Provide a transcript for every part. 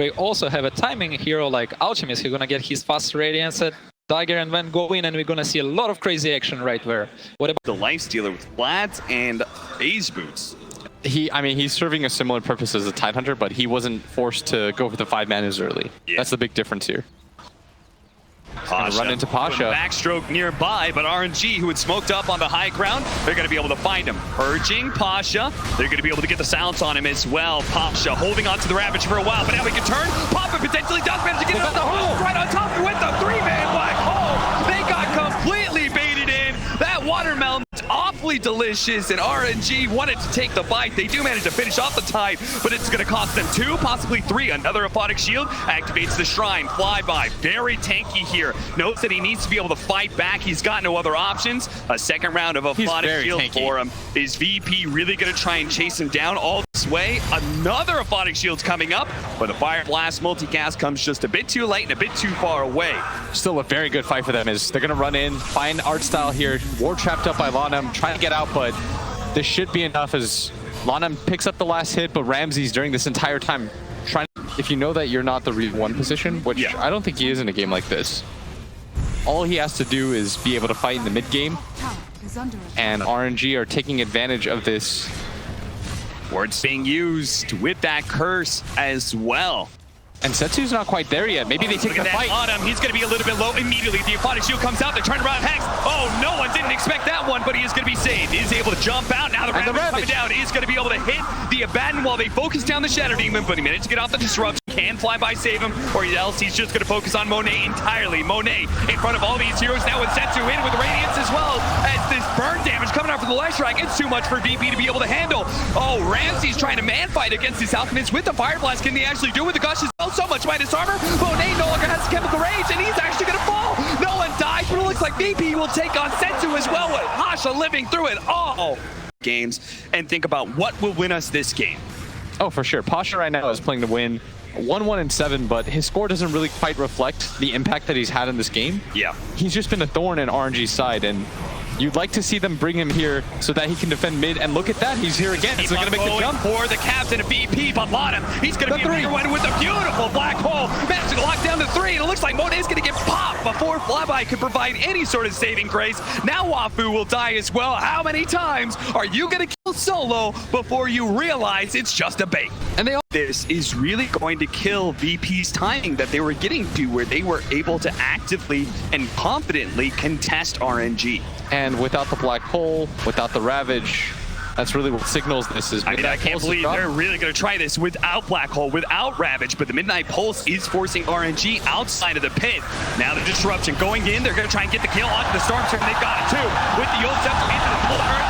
We also have a timing hero like Alchemist who's gonna get his fast radiance at Dagger and then go in, and we're gonna see a lot of crazy action right there. What about the Lifestealer with flats and phase boots? I mean, he's serving a similar purpose as the Tidehunter, but he wasn't forced to go for the 5 manas early. Yeah. That's the big difference here. Pasha. Run into Pasha. Backstroke nearby, but RNG, who had smoked up on the high ground, they're going to be able to find him. Purging Pasha. They're going to be able to get the silence on him as well. Pasha holding on to the Ravage for a while, but now he can turn. Papa potentially does manage to get out the hole. Right on top with the 3-man black hole. They got completely baited in. That watermelon is awfully delicious, and RNG wanted to take the bite. They do manage to finish off the Tide, but it's going to cost them 2, possibly 3. Another Aphotic Shield activates the Shrine. Flyby, very tanky here. Knows that he needs to be able to fight back. He's got no other options. A second round of Aphotic Shield tanky for him. Is VP really going to try and chase him down all this way? Another Aphotic Shield's coming up, but the Fire Blast multicast comes just a bit too late and a bit too far away. Still a very good fight for them. Is they're going to run in, find art style here. War trapped up by Lanham, trying to get out, but this should be enough as Lanham picks up the last hit, but Ramses during this entire time trying. If you know that you're not the real one position, which I don't think he is in a game like this, all he has to do is be able to fight in the mid game, and RNG are taking advantage of this. Words being used with that curse as well. And Setsu's not quite there yet. Maybe they take the fight. On him. He's going to be a little bit low immediately. The Aphotic Shield comes out. They turn around. Hex. Oh, no one didn't expect that one, but he is going to be saved. He is able to jump out. Now the Ravage coming down. He's going to be able to hit the Abaddon while they focus down the Shadow Demon, but he managed to get off the disruption. Can Flyby save him, or else he's just going to focus on Monet entirely. Monet in front of all these heroes now with Setsu in with Radiance as well as this burn damage coming out from the Leshrac. It's too much for VP to be able to handle. Oh, Ramsey's trying to man fight against this Alchemist with the Fire Blast. Can they actually do with the Gush as well? So much minus armor. Monet no longer has Chemical Rage, and he's actually going to fall. No one dies, but it looks like VP will take on Setsu as well, with Pasha living through it all. Games, and think about what will win us this game. Oh, for sure. Pasha right now is playing to win 1-1-7, but his score doesn't really quite reflect the impact that he's had in this game. Yeah. He's just been a thorn in RNG's side, and you'd like to see them bring him here so that he can defend mid, and look at that, he's here again. So they're going to make the jump for the captain of VP, but Lanham, he's going to be a bigger one with a beautiful black hole. Managed to lock down to 3, and it looks like Monet's going to get popped before Flyby could provide any sort of saving grace. Now Wafu will die as well. How many times are you going to kill solo before you realize it's just a bait? And this is really going to kill VP's timing that they were getting to, where they were able to actively and confidently contest RNG. And without the black hole, without the Ravage, that's really what signals this is. I mean, I can't believe they're really going to try this without Black Hole, without Ravage, but the Midnight Pulse is forcing RNG outside of the pit. Now the disruption going in, they're going to try and get the kill onto the Storm Turn. They've got it too. With the old Scepter into the full earth,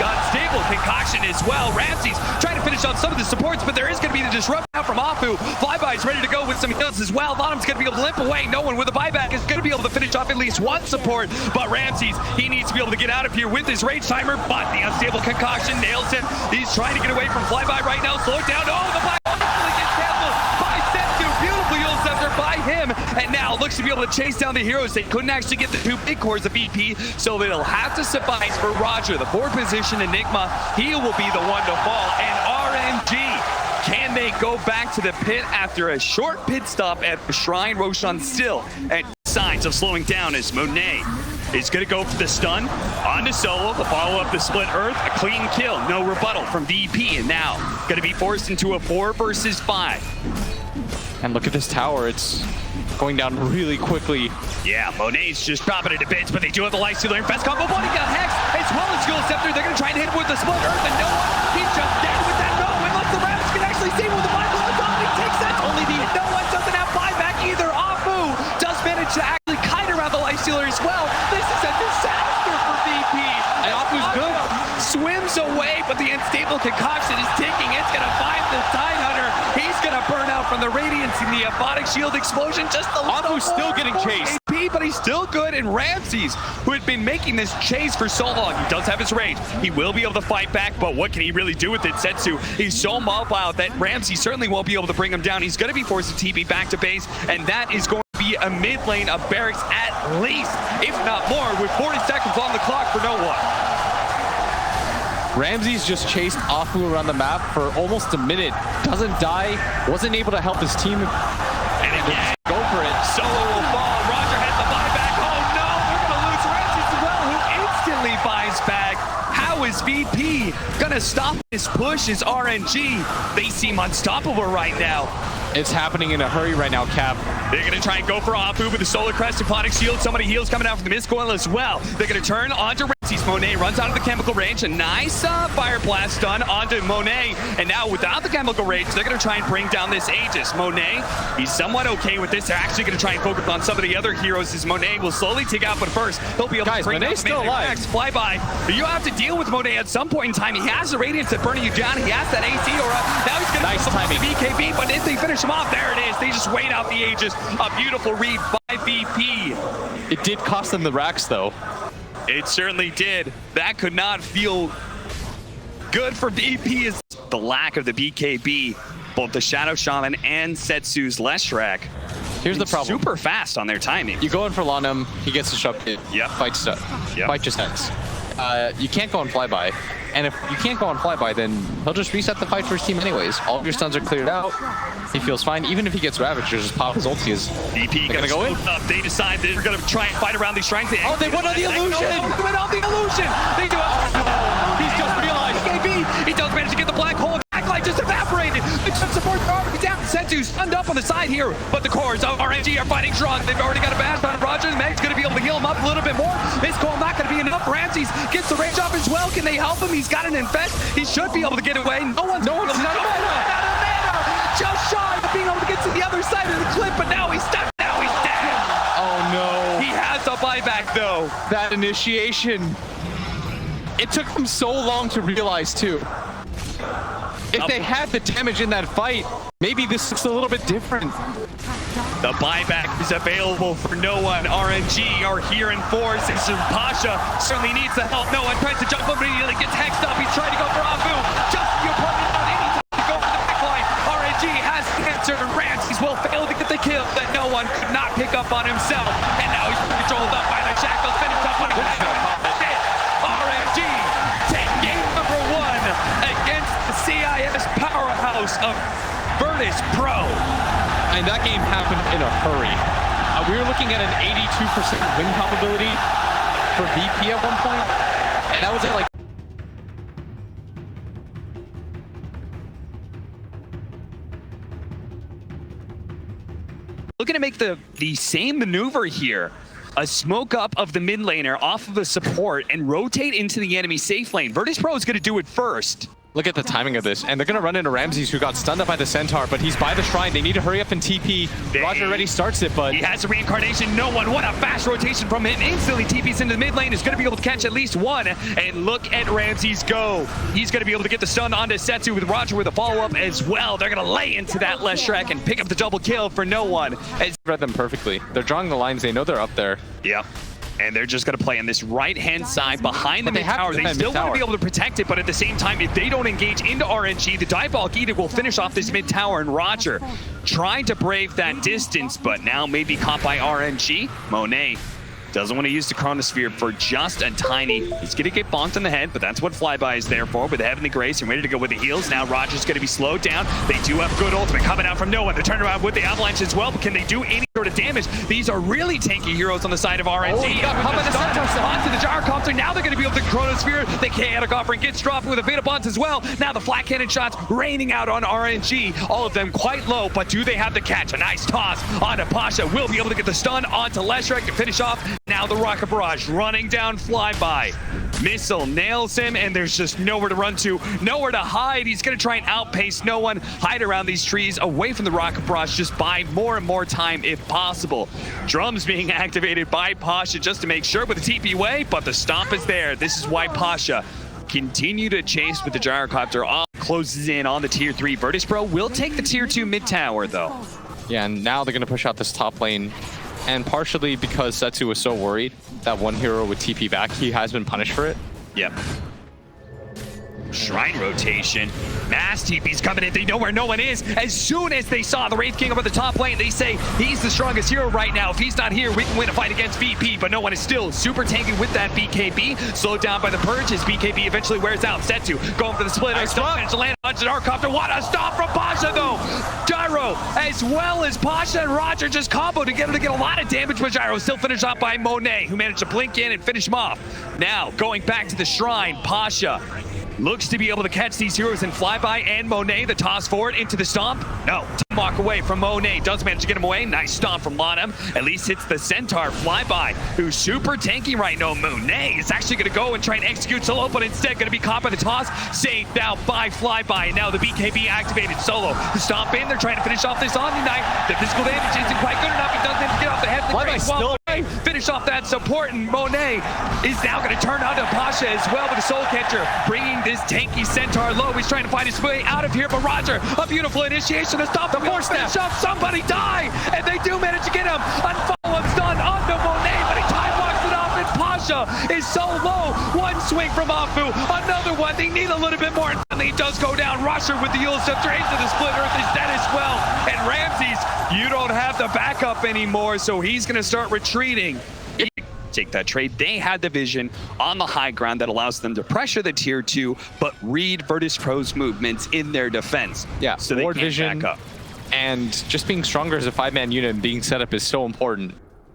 unstable concoction as well. Ramsey's trying to finish on some of the supports, but there is going to be the disruption out from Afu. Flyby's ready to go with some heals as well. Lanham's going to be able to limp away. No one with a buyback is going to be able to finish off at least one support, but Ramsey's, he needs to be able to get out of here with his rage timer, but the unstable concoction nails him. He's trying to get away from Flyby right now. Slow it down. Oh, the black hole gets canceled by Setsu. Beautiful Yule Scepter by him, and now looks to be able to chase down the heroes. They couldn't actually get the 2 big cores of VP, so they'll have to suffice for Roger. The 4th position Enigma, he will be the one to fall, and RNG, can they go back to the pit after a short pit stop at the Shrine? Roshan still at signs of slowing down as Monet is going to go for the stun on the solo to follow up the split earth. A clean kill, no rebuttal from VP, and now going to be forced into a 4 versus 5. And look at this tower, it's going down really quickly. Yeah, Monet's just dropping it to bits, but they do have the Lifestealer and fast combo. But he got Hex as well as Yule Scepter. They're going to try and hit him with the split earth, and no one, he's just dead with that no, unless the Ravage can actually save him with the Bible. He takes that. Only the no one doesn't have buyback either. Afu does manage to actually kite around the Lifestealer as well. This is a disaster for VP. And Afu's good. Swims away, but the unstable concoction is taking. It's going to find the Tidehunter. He's going to burn out from the Radiance and the Aphotic Shield explosion. Just a little. Afu's still getting chased. AP, but he's still good. And Ramses, who had been making this chase for so long, he does have his rage. He will be able to fight back, but what can he really do with it? Setsu, he's so mobile that Ramses certainly won't be able to bring him down. He's going to be forced to TP back to base, and that is going to be a mid lane of barracks at least, if not more, with 40 seconds on the clock for no one. Ramses just chased Afu around the map for almost a minute. Doesn't die, wasn't able to help his team. And again, Go for it. Solo will fall. Roger has the buyback. Oh no, they're going to lose Ramses as well, who instantly buys back. How is VP going to stop this push? Is RNG? They seem unstoppable right now. It's happening in a hurry right now, Cap. They're going to try and go for Afu with the Solar Crest and Plotting Shield. Somebody heals coming out from the Mist Coil as well. They're going to turn onto Ramses. Monet runs out of the chemical range. A nice Fire Blast done onto Monet. And now without the chemical range, they're going to try and bring down this Aegis. Monet, he's somewhat okay with this. They're actually going to try and focus on some of the other heroes as Monet will slowly take out. But first, he'll be able to bring Monet's down still alive. Flyby. You have to deal with Monet at some point in time. He has the Radiance that's burning you down. He has that AC aura. Now he's going to Nice timing. BKB, but if they finish him off, there it is. They just wait out the Aegis. A beautiful read by VP. It did cost them the racks, though. It certainly did. That could not feel good for VP. Is the lack of the BKB. Both the Shadow Shaman and Setsu's Leshrac. Here's the problem. Super fast on their timing. You go in for Lanham, he gets a shove hit. Yep. Fight just ends. You can't go on flyby. And if you can't go on flyby, then he'll just reset the fight for his team anyways. All of your stuns are cleared out. He feels fine. Even if he gets Ravaged, just pop his ulti. VP gonna go in. Up. They decide they're going to try and fight around these shrines. Oh, they went on the illusion! They went on the illusion! They do it. He's just realized. BKB, he does manage to get the black hole. Backlight just evaporated. It's just support already down. Sentu stunned up on the side here, but the cores of RNG are fighting strong. They've already got a bash on Roger. Meg's going to be able to heal him up a little bit more. This call not going to be enough. Ramses gets the range off as well. Can they help him? He's got an infest. He should be able to get away. No one's not a mana. Just shy of being able to get to the other side of the cliff, but now he's stuck. Now he's dead. Oh no. He has a buyback though. That initiation. It took them so long to realize too. If they had the damage in that fight, maybe this is a little bit different. The buyback is available for no one. RNG are here in force. Pasha certainly needs the help. No one tries to jump up, but he gets hexed up. He's trying to go for Afu. Just the opponent not any time to go for the backline. RNG has answered. Ramses will fail to get the kill that no one could not pick up on himself. And now he's controlled up by the shackles. Finished up on him. RNG take game number 1 against the CIS powerhouse of Virtus.pro. And that game happened in a hurry. We were looking at an 82% win probability for VP at one point, and that was at like. Looking to make the same maneuver here. A smoke up of the mid laner off of a support and rotate into the enemy safe lane. Virtus.pro is going to do it first. Look at the timing of this, and they're going to run into Ramses, who got stunned up by the Centaur, but he's by the shrine. They need to hurry up and TP. Roger already starts it, but he has a reincarnation. No one. What a fast rotation from him. Instantly TPs into the mid lane. Is going to be able to catch at least one. And look at Ramses go. He's going to be able to get the stun onto Setsu with Roger with a follow-up as well. They're going to lay into that Leshrac and pick up the double kill for no one. As read them perfectly. They're drawing the lines. They know they're up there. Yeah. And they're just going to play on this right-hand side behind the mid tower. They still want to be able to protect it, but at the same time, if they don't engage into RNG, the Diabolic Edict will finish off this mid tower. And Roger trying to brave that distance, but now maybe caught by RNG. Monet doesn't want to use the Chronosphere for just a tiny. He's going to get bonked in the head, but that's what Flyby is there for, with Heavenly Grace and ready to go with the heals. Now Roger's going to be slowed down. They do have good ultimate coming out from no one. They're turning around with the Avalanche as well, but can they do any sort of damage? These are really tanky heroes on the side of RNG. Oh, he got caught by the Centaur. Onto the Gyrocopter. Now they're going to be able to Chronosphere. The chaotic offering gets dropped with a Vita Bonds as well. Now the flat cannon shots raining out on RNG. All of them quite low, but do they have the catch? A nice toss onto Pasha. Will be able to get the stun onto Leshrac to finish off. Now the Rocket Barrage running down Flyby. Missile nails him, and there's just nowhere to run to, nowhere to hide. He's going to try and outpace no one, hide around these trees, away from the Rocket Barrage, just buy more and more time if possible. Drums being activated by Pasha just to make sure with the TP way, but the stomp is there. This is why Pasha continue to chase with the Gyrocopter. All closes in on the tier 3. Virtus.pro will take the tier 2 mid tower though. Yeah, and now they're going to push out this top lane. And partially because Setsu was so worried that one hero would TP back, he has been punished for it. Yep. Shrine rotation. Mass TP's coming in. They know where no one is. As soon as they saw the Wraith King up at the top lane, they say he's the strongest hero right now. If he's not here, we can win a fight against VP, but no one is still super tanky with that BKB. Slowed down by the Purge as BKB eventually wears out. Setsu going for the splitter. Nice Still managed to land on Gyrocopter. What a stop from Pasha though! Gyro, as well as Pasha and Roger just comboed together to get a lot of damage, but Gyro still finished off by Monet, who managed to blink in and finish him off. Now, going back to the Shrine, Pasha looks to be able to catch these heroes in flyby, and Monet, the toss forward into the stomp. No, walk away from Monet. Does manage to get him away. Nice stomp from Lanham. At least hits the Centaur flyby, who's super tanky right now. Monet is actually going to go and try and execute solo, but instead going to be caught by the toss. Saved out by flyby, and now the BKB activated solo. The stomp in. They're trying to finish off this Omniknight. The physical damage isn't quite good enough. He does manage to get off the head. Finish off that support, and Monet is now going to turn on to Pasha as well with a soul catcher, bringing this tanky Centaur low. He's trying to find his way out of here, but Roger, a beautiful initiation to stop the force finish up. Somebody die, and they do manage to get him. Unfollow stun onto Monet, but he time walks it off, and Pasha is so low. One swing from Afu, another one. They need a little bit more, and he does go down. Rusher with the Yule Scepter into the split earth is dead as well, and Ramses, you don't have the backup anymore, so he's going to start retreating. Take that trade. They had the vision on the high ground that allows them to pressure the tier 2, but read Virtus.pro's movements in their defense. Yeah, so they more can't vision, back up. And just being stronger as a 5-man unit and being set up is so important.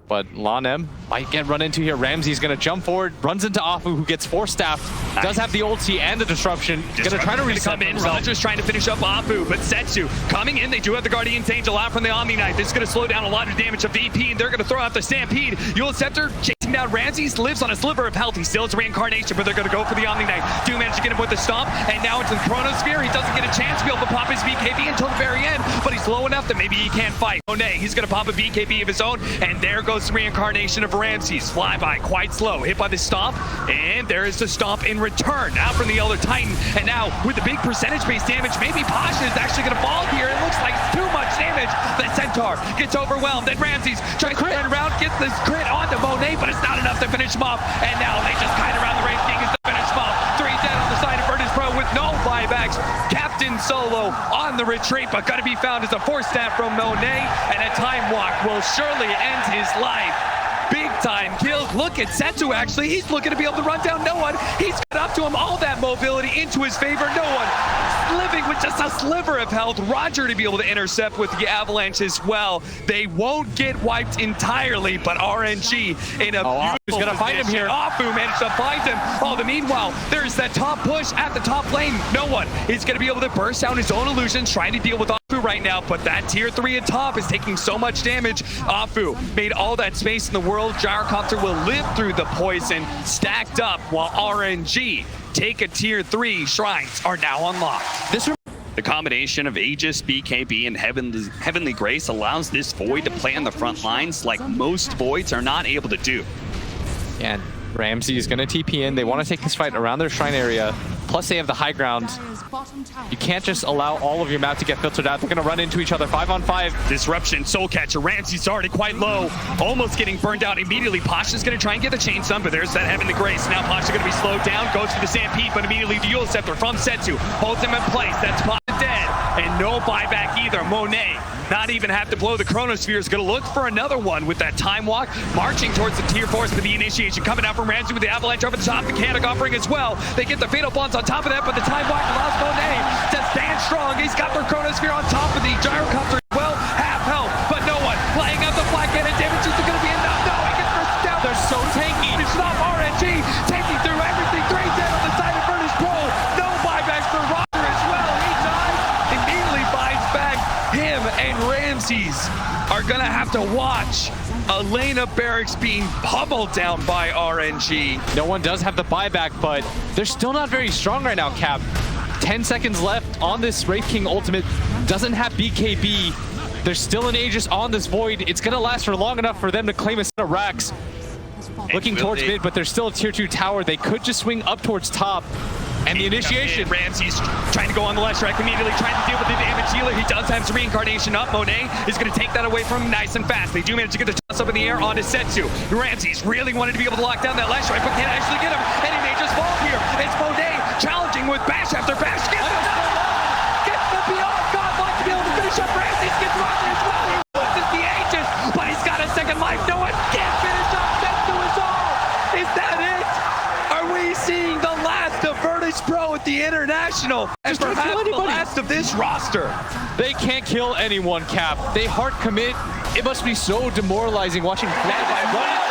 But Lanem might get run into here. Ramsey's going to jump forward, runs into Afu, who gets force-staffed. Nice. Does have the ulti and the disruption. Going to try to reset in. Roger's trying to finish up Afu, but Setsu coming in. They do have the Guardian's Angel out from the Omniknight. This is going to slow down a lot of damage of VP, and they're going to throw out the Stampede. Yule Scepter chasing down Ramses, lives on a sliver of health. He still has reincarnation, but they're going to go for the Omniknight. Do manage to get him with the stomp, and now into the Chronosphere. He doesn't get a chance to be able to pop his BKB until the very end, but he's low enough that maybe he can't fight. Monet, he's going to pop a BKB of his own, and there goes the reincarnation of Ramses. Flyby quite slow, hit by the stomp, and there is the stomp in return out from the Elder Titan. And now with the big percentage-based damage, maybe Pasha is actually going to fall here. It looks like too much damage. The Centaur gets overwhelmed, and Ramses tries to turn around, gets this crit onto Monet, but it's not enough to finish him off. And now they just kite around the Wraith King to finish him off. 3 dead on the side of Virtus.pro with no buybacks. Captain Solo on the retreat, but going to be found as a force stab from Monet, and a time walk will surely end his life. Big time kills. Look at Setsu, actually. He's looking to be able to run down no one. He's got up to him all that mobility into his favor. No one living with just a sliver of health. Roger to be able to intercept with the avalanche as well. They won't get wiped entirely, but RNG in a beautiful gonna find him here. Afu managed to find him. Oh, meanwhile, there's that top push at the top lane. No one is going to be able to burst down his own illusions, trying to deal with Afu right now, but that tier 3 at top is taking so much damage. Afu made all that space in the world. Gyrocopter will live through the poison stacked up, while RNG take a tier 3. Shrines are now unlocked. The combination of Aegis, BKB, and Heavenly Grace allows this Void to play on the front lines like most Voids are not able to do. And Ramsey is going to TP in. They want to take this fight around their shrine area. Plus, they have the high ground. You can't just allow all of your map to get filtered out. They're going to run into each other 5-on-5. Disruption, Soul Catcher. Ramsey's already quite low. Almost getting burned out immediately. Pasha's going to try and get the chain stun, but there's that Heavenly Grace. Now Pasha going to be slowed down. Goes for the Stampede, but immediately the Yule Scepter from Setsu holds him in place. That's Pasha dead. And no buyback either. Monet not even have to blow the Chronosphere. Is going to look for another one with that time walk. Marching towards the tier 4 for the initiation. Coming out from Ramsey with the avalanche over the top. Mechanic offering as well. They get the Fatal Bonds on top of that, but the time walk allows Monet to stand strong. He's got their Chronosphere on top of the Gyrocopter as well. Half health, but no one playing out the Black Cannon damage. Is going to be enough? No, he gets first down. They're so tanky. It's not RNG taking through everything. 3 dead on the side of Virtus.pro. No buybacks for Roger as well. He dies. Immediately buys back. Him and Ramses are going to have to watch Elena Barracks being pummeled down by RNG. No one does have the buyback, but they're still not very strong right now, Cap. 10 seconds left on this Wraith King ultimate. Doesn't have BKB. There's still an Aegis on this Void. It's going to last for long enough for them to claim a set of racks. Looking towards mid, but there's still a tier 2 tower. They could just swing up towards top. And the initiation. Ramsey's trying to go on the Leshrac immediately, trying to deal with the damage healer. He does have his reincarnation up. Monet is going to take that away from him nice and fast. They do manage to get the toss up in the air onto Setsu. Ramsey's really wanted to be able to lock down that Leshrac, but can't actually get him. And he may just fall here. It's Monet challenging with bash after bash. Gets the beyond. God wants to be able to finish up Ramsey. Gets Roger as well. He loses the Aegis, but he's got a second life. No one can finish up Setsu as all. Is that it? Are we seeing the last of Virtus.pro at the International? And perhaps the last of this roster. They can't kill anyone, Cap. They hard commit. It must be so demoralizing watching fly by one.